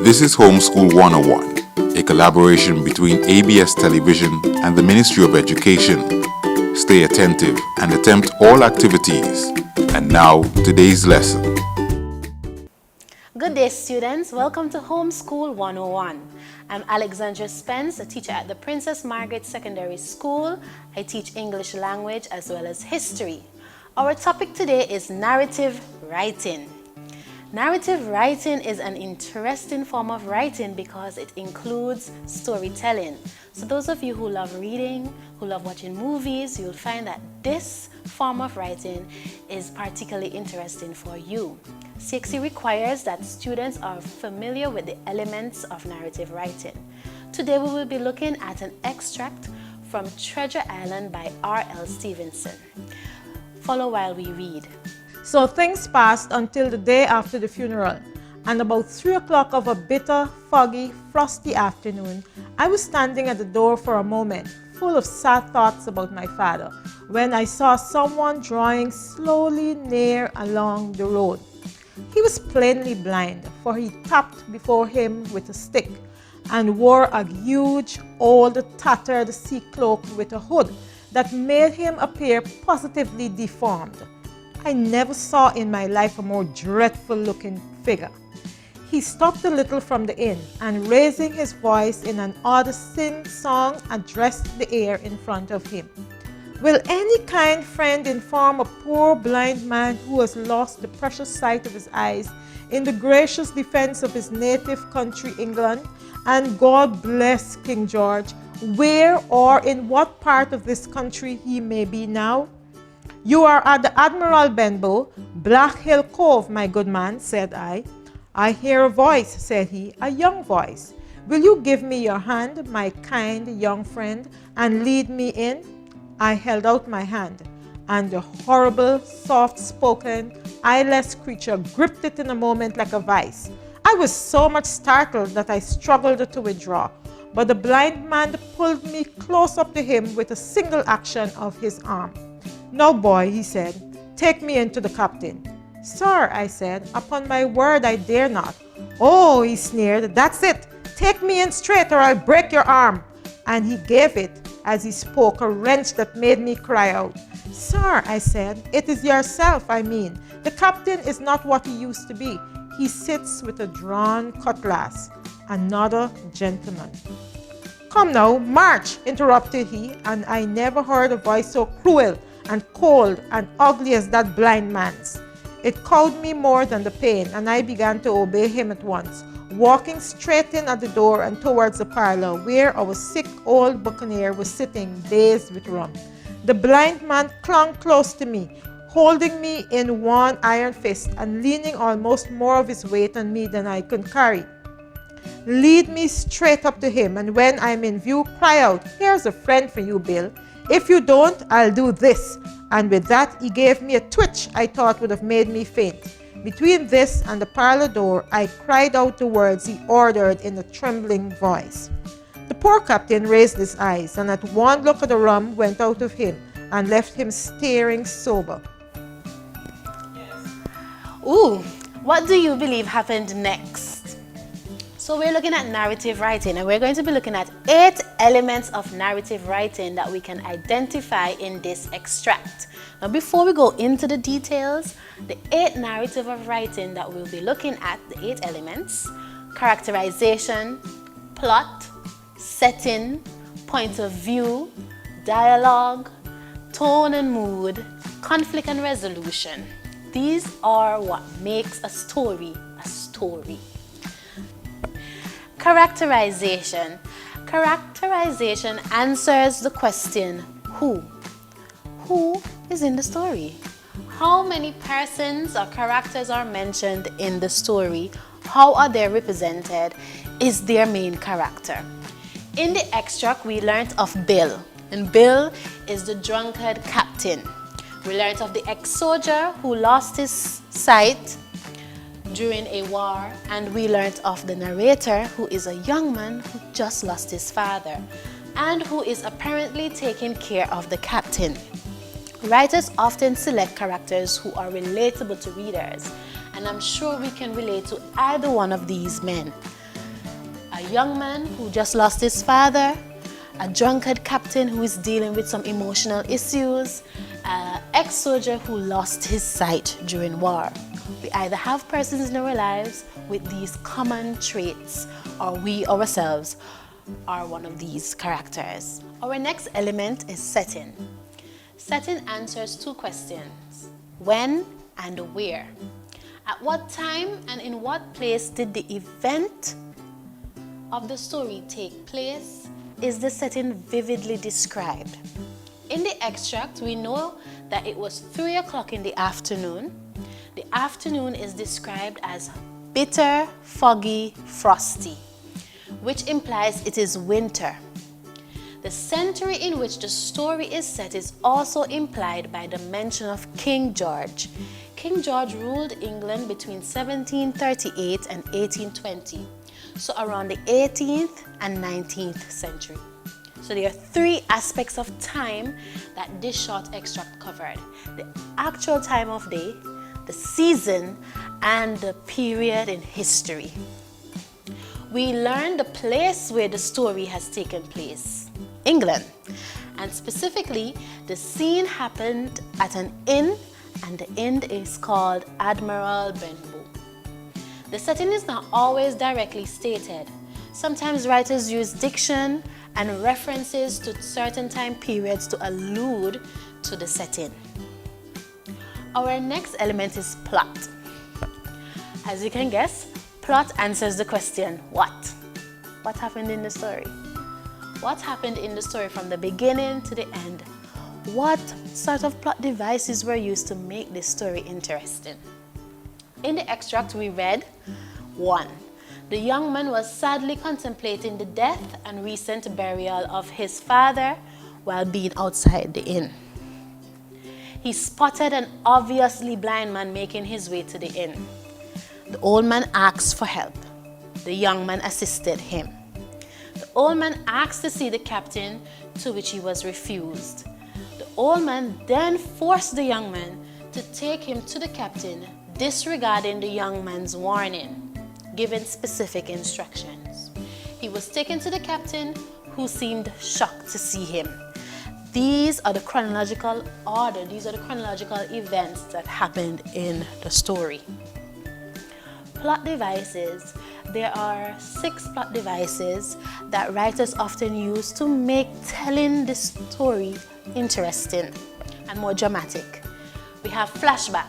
This is Homeschool 101, a collaboration between ABS Television and the Ministry of Education. Stay attentive and attempt all activities. And now, today's lesson. Good day, students. Welcome to Homeschool 101. I'm Alexandra Spence, a teacher at the Princess Margaret Secondary School. I teach English language as well as history. Our topic today is narrative writing. Narrative writing is an interesting form of writing because it includes storytelling. So those of you who love reading, who love watching movies, you'll find that this form of writing is particularly interesting for you. CSEC requires that students are familiar with the elements of narrative writing. Today we will be looking at an extract from Treasure Island by R.L. Stevenson. Follow while we read. So things passed until the day after the funeral, and about 3 o'clock of a bitter, foggy, frosty afternoon, I was standing at the door for a moment, full of sad thoughts about my father, when I saw someone drawing slowly near along the road. He was plainly blind, for he tapped before him with a stick, and wore a huge, old, tattered sea cloak with a hood that made him appear positively deformed. I never saw in my life a more dreadful-looking figure. He stopped a little from the inn, and raising his voice in an odd sing-song, addressed the air in front of him. Will any kind friend inform a poor blind man who has lost the precious sight of his eyes in the gracious defense of his native country, England, and God bless King George, where or in what part of this country he may be now? You are at the Admiral Benbow, Black Hill Cove, my good man, said I. I hear a voice, said he, a young voice. Will you give me your hand, my kind young friend, and lead me in? I held out my hand, and the horrible, soft-spoken, eyeless creature gripped it in a moment like a vice. I was so much startled that I struggled to withdraw, but the blind man pulled me close up to him with a single action of his arm. Now, boy, he said, take me in to the captain. Sir, I said, upon my word I dare not. Oh, he sneered, that's it. Take me in straight or I'll break your arm. And he gave it, as he spoke, a wrench that made me cry out. Sir, I said, it is yourself I mean. The captain is not what he used to be. He sits with a drawn cutlass. Another gentleman. Come now, march, interrupted he, and I never heard a voice so cruel and cold and ugly as that blind man's. It cowed me more than the pain, and I began to obey him at once, walking straight in at the door and towards the parlor, where our sick old buccaneer was sitting, dazed with rum. The blind man clung close to me, holding me in one iron fist and leaning almost more of his weight on me than I could carry. Lead me straight up to him, and when I'm in view, cry out, here's a friend for you, Bill. If you don't, I'll do this. And with that, he gave me a twitch I thought would have made me faint. Between this and the parlor door, I cried out the words he ordered in a trembling voice. The poor captain raised his eyes, and at one look at the rum went out of him and left him staring sober. Ooh, what do you believe happened next? So we're looking at narrative writing, and we're going to be looking at 8 elements of narrative writing that we can identify in this extract. Now, before we go into the details, the 8 narrative of writing that we'll be looking at, the 8 elements: characterization, plot, setting, point of view, dialogue, tone and mood, conflict and resolution. These are what makes a story a story. Characterization. Characterization answers the question, who? Who is in the story? How many persons or characters are mentioned in the story? How are they represented? Is their main character? In the extract, we learned of Bill, and Bill is the drunkard captain. We learned of the ex-soldier who lost his sight during a war, and we learned of the narrator, who is a young man who just lost his father and who is apparently taking care of the captain. Writers often select characters who are relatable to readers, and I'm sure we can relate to either one of these men. a young man who just lost his father, a drunkard captain who is dealing with some emotional issues, an ex-soldier who lost his sight during war. We either have persons in our lives with these common traits, or we ourselves are one of these characters. Our next element is setting. Setting answers two questions: when and where. At what time and in what place did the event of the story take place? Is the setting vividly described? In the extract, we know that it was 3 o'clock in the afternoon. The afternoon is described as bitter, foggy, frosty, which implies it is winter. The century in which the story is set is also implied by the mention of King George. King George ruled England between 1738 and 1820, so around the 18th and 19th century. So there are three aspects of time that this short extract covered: the actual time of day, the season, and the period in history. We learn the place where the story has taken place, England, and specifically the scene happened at an inn, and the inn is called Admiral Benbow. The setting is not always directly stated. Sometimes writers use diction and references to certain time periods to allude to the setting. Our next element is plot. As you can guess, plot answers the question, what? What happened in the story? What happened in the story from the beginning to the end? What sort of plot devices were used to make this story interesting? In the extract we read, 1. The young man was sadly contemplating the death and recent burial of his father while being outside the inn. He spotted an obviously blind man making his way to the inn. The old man asked for help. The young man assisted him. The old man asked to see the captain, to which he was refused. The old man then forced the young man to take him to the captain, disregarding the young man's warning, given specific instructions. He was taken to the captain, who seemed shocked to see him. These are the chronological order, these are the chronological events that happened in the story. Plot devices. There are 6 plot devices that writers often use to make telling the story interesting and more dramatic. We have flashback.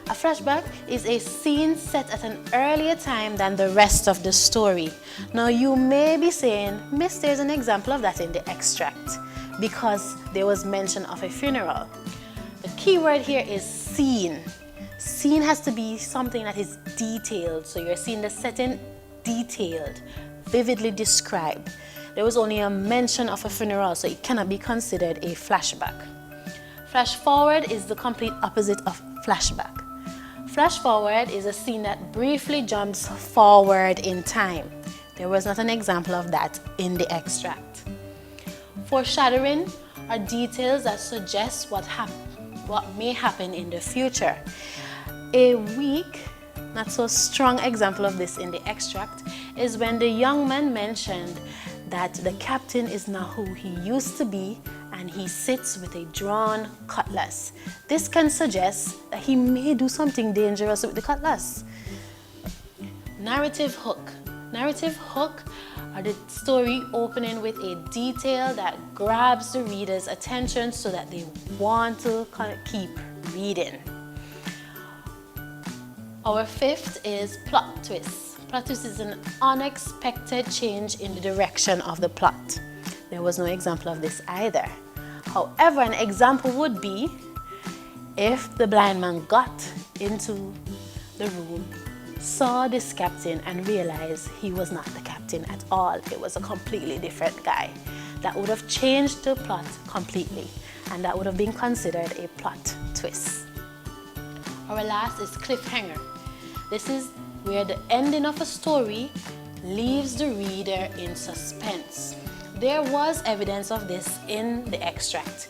A flashback is a scene set at an earlier time than the rest of the story. Now you may be saying, Miss, there's an example of that in the extract, because there was mention of a funeral. The key word here is scene. Scene has to be something that is detailed, so you're seeing the setting detailed, vividly described. There was only a mention of a funeral, so it cannot be considered a flashback. Flash forward is the complete opposite of flashback. Flash forward is a scene that briefly jumps forward in time. There was not an example of that in the extract. Foreshadowing are details that suggest what may happen in the future. A weak, not so strong example of this in the extract is when the young man mentioned that the captain is not who he used to be, and he sits with a drawn cutlass. This can suggest that he may do something dangerous with the cutlass. Narrative hook. Narrative hook are the story opening with a detail that grabs the reader's attention so that they want to keep reading. Our 5th is plot twist. Plot twist is an unexpected change in the direction of the plot. There was no example of this either. However, an example would be if the blind man got into the room, saw this captain, and realized he was not the captain at all. It was a completely different guy. That would have changed the plot completely, and that would have been considered a plot twist. Our last is cliffhanger. This is where the ending of a story leaves the reader in suspense. There was evidence of this in the extract.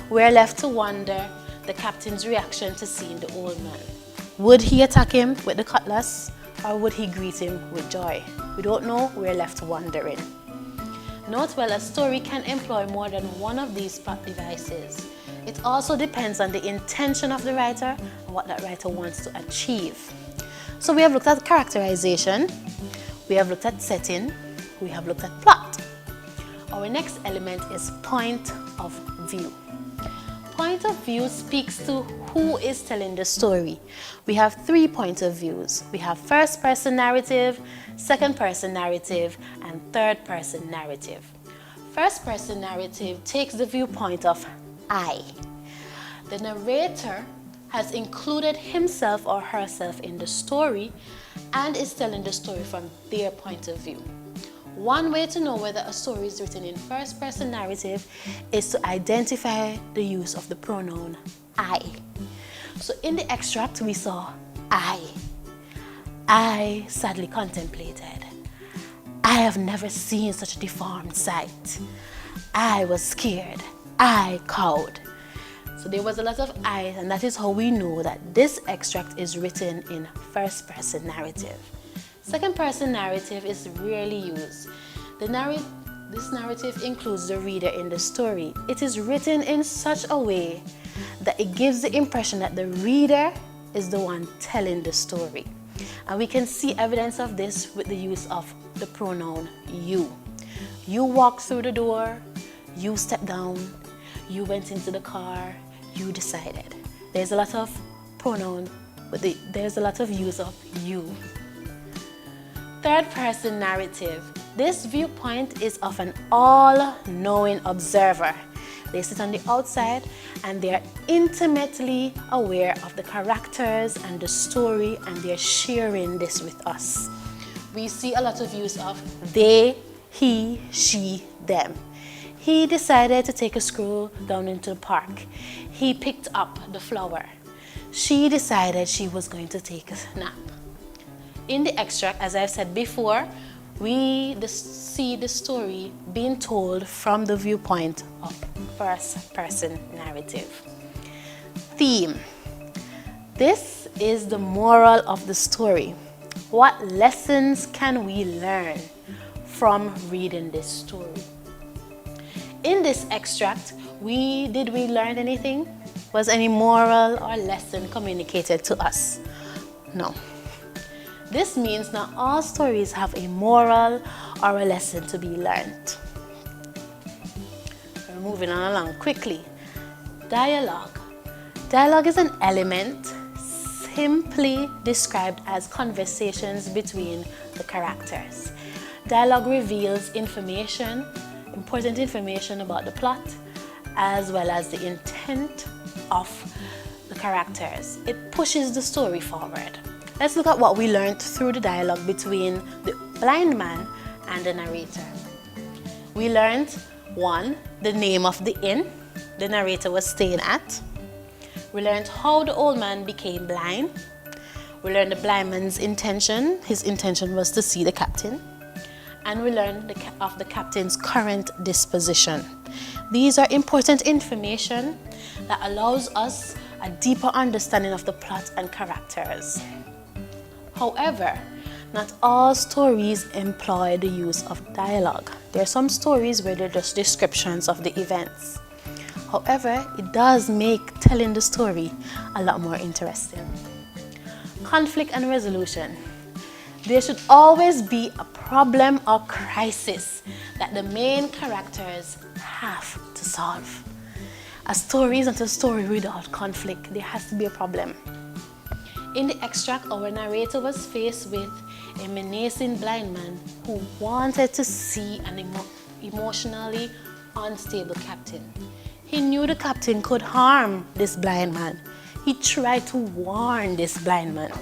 We're left to wonder the captain's reaction to seeing the old man. Would he attack him with the cutlass, or would he greet him with joy? we don't know, we're left wondering. Note well, a story can employ more than one of these plot devices. It also depends on the intention of the writer and what that writer wants to achieve. So we have looked at characterization, we have looked at setting, we have looked at plot. Our next element is point of view. Point of view speaks to who is telling the story. We have 3 points of views. We have first person narrative, second person narrative, and third person narrative. First person narrative takes the viewpoint of I. The narrator has included himself or herself in the story and is telling the story from their point of view. One way to know whether a story is written in first person narrative is to identify the use of the pronoun I. So in the extract we saw I sadly contemplated. I have never seen such a deformed sight. I was scared. I cowed. So there was a lot of I, and that is how we know that this extract is written in first person narrative. Second person narrative is rarely used. This narrative includes the reader in the story. It is written in such a way that it gives the impression that the reader is the one telling the story. And we can see evidence of this with the use of the pronoun you. You walked through the door, you stepped down, you went into the car, you decided. There's a lot of pronoun, but there's a lot of use of you. Third person narrative. This viewpoint is of an all-knowing observer. They sit on the outside and they're intimately aware of the characters and the story, and they're sharing this with us. We see a lot of use of they, he, she, them. He decided to take a stroll down into the park. He picked up the flower. She decided she was going to take a nap. In the extract, as I've said before, we see the story being told from the viewpoint of first person narrative. Theme. This is the moral of the story. What lessons can we learn from reading this story? In this extract, did we learn anything? Was any moral or lesson communicated to us? No. This means not all stories have a moral or a lesson to be learned. We're moving on along quickly. Dialogue. Dialogue is an element simply described as conversations between the characters. Dialogue reveals information, important information about the plot, as well as the intent of the characters. It pushes the story forward. Let's look at what we learned through the dialogue between the blind man and the narrator. We learned, 1, the name of the inn the narrator was staying at. We learned how the old man became blind. We learned the blind man's intention. His intention was to see the captain. And we learned of the captain's current disposition. These are important information that allows us a deeper understanding of the plot and characters. However, not all stories employ the use of dialogue. There are some stories where they're just descriptions of the events. However, it does make telling the story a lot more interesting. Conflict and resolution. There should always be a problem or crisis that the main characters have to solve. A story isn't a story without conflict. There has to be a problem. In the extract, our narrator was faced with a menacing blind man who wanted to see an emotionally unstable captain. He knew the captain could harm this blind man. He tried to warn this blind man,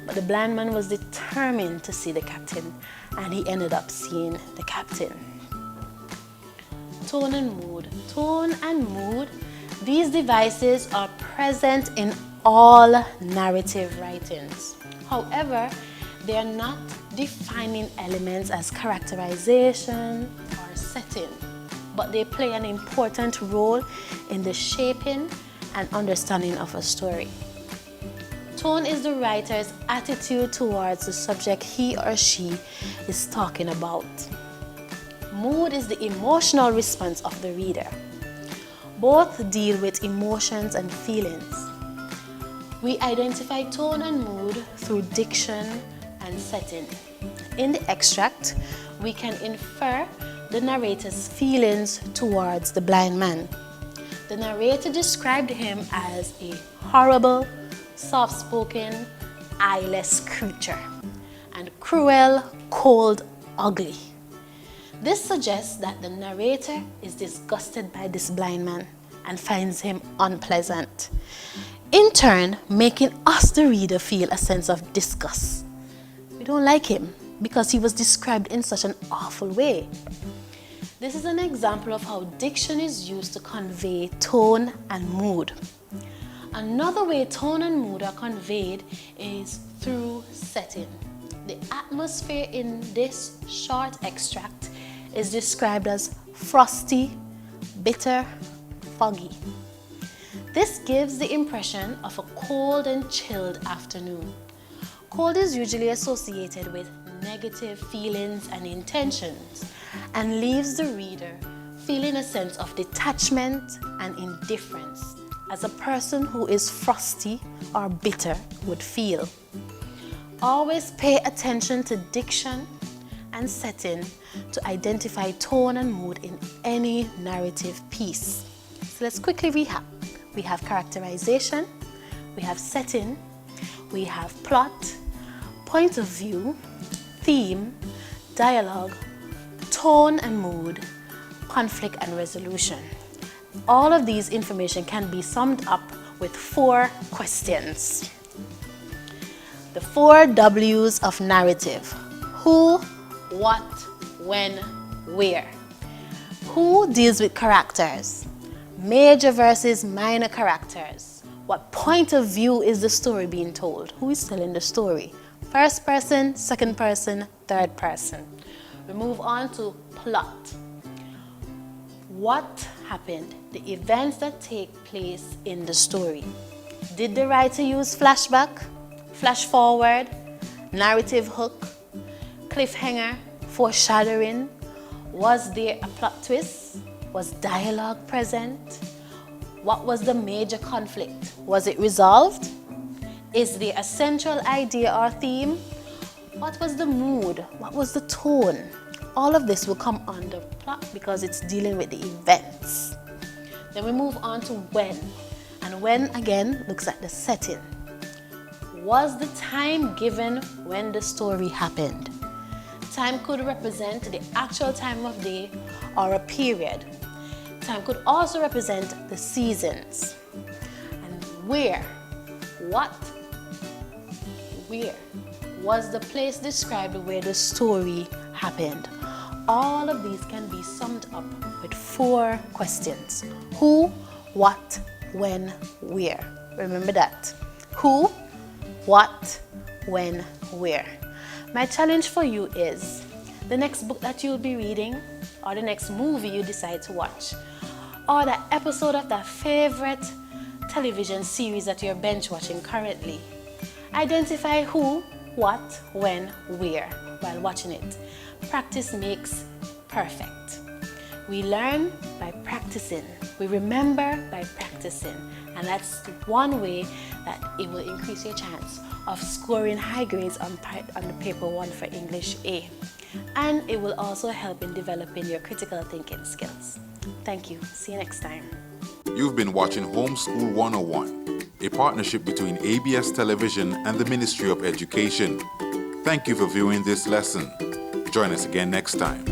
but the blind man was determined to see the captain, and he ended up seeing the captain. Tone and mood. Tone and mood, these devices are present in all narrative writings. However, they are not defining elements as characterization or setting, but they play an important role in the shaping and understanding of a story. Tone is the writer's attitude towards the subject he or she is talking about. Mood is the emotional response of the reader. Both deal with emotions and feelings. We identify tone and mood through diction and setting. In the extract, we can infer the narrator's feelings towards the blind man. The narrator described him as a horrible, soft-spoken, eyeless creature, and cruel, cold, ugly. This suggests that the narrator is disgusted by this blind man and finds him unpleasant, in turn making us, the reader, feel a sense of disgust. We don't like him because he was described in such an awful way. This is an example of how diction is used to convey tone and mood. Another way tone and mood are conveyed is through setting. The atmosphere in this short extract is described as frosty, bitter, foggy. This gives the impression of a cold and chilled afternoon. Cold is usually associated with negative feelings and intentions and leaves the reader feeling a sense of detachment and indifference, as a person who is frosty or bitter would feel. Always pay attention to diction and setting to identify tone and mood in any narrative piece. So let's quickly recap. We have characterization, we have setting, we have plot, point of view, theme, dialogue, tone and mood, conflict and resolution. All of these information can be summed up with 4 questions. The 4 W's of narrative: who, what, when, where. Who deals with characters, major versus minor characters. What point of view is the story being told? Who is telling the story? First person, second person, third person. We move on to plot. What happened? The events that take place in the story. Did the writer use flashback, flash forward, narrative hook, cliffhanger, foreshadowing? Was there a plot twist? Was dialogue present? What was the major conflict? Was it resolved? Is there a central idea or theme? What was the mood? What was the tone? All of this will come under plot because it's dealing with the events. Then we move on to when. And when, again, looks at the setting. Was the time given when the story happened? Time could represent the actual time of day or a period. Time could also represent the seasons. And where? What? Where? Was the place described where the story happened? All of these can be summed up with 4 questions. Who, what, when, where. Remember that. Who, what, when, where. My challenge for you is the next book that you'll be reading, or the next movie you decide to watch, or that episode of that favorite television series that you're binge watching currently. Identify who, what, when, where while watching it. Practice makes perfect. We learn by practicing. We remember by practicing. And that's one way that it will increase your chance of scoring high grades on the paper 1 for English A. And it will also help in developing your critical thinking skills. Thank you. See you next time. You've been watching Homeschool 101, a partnership between ABS Television and the Ministry of Education. Thank you for viewing this lesson. Join us again next time.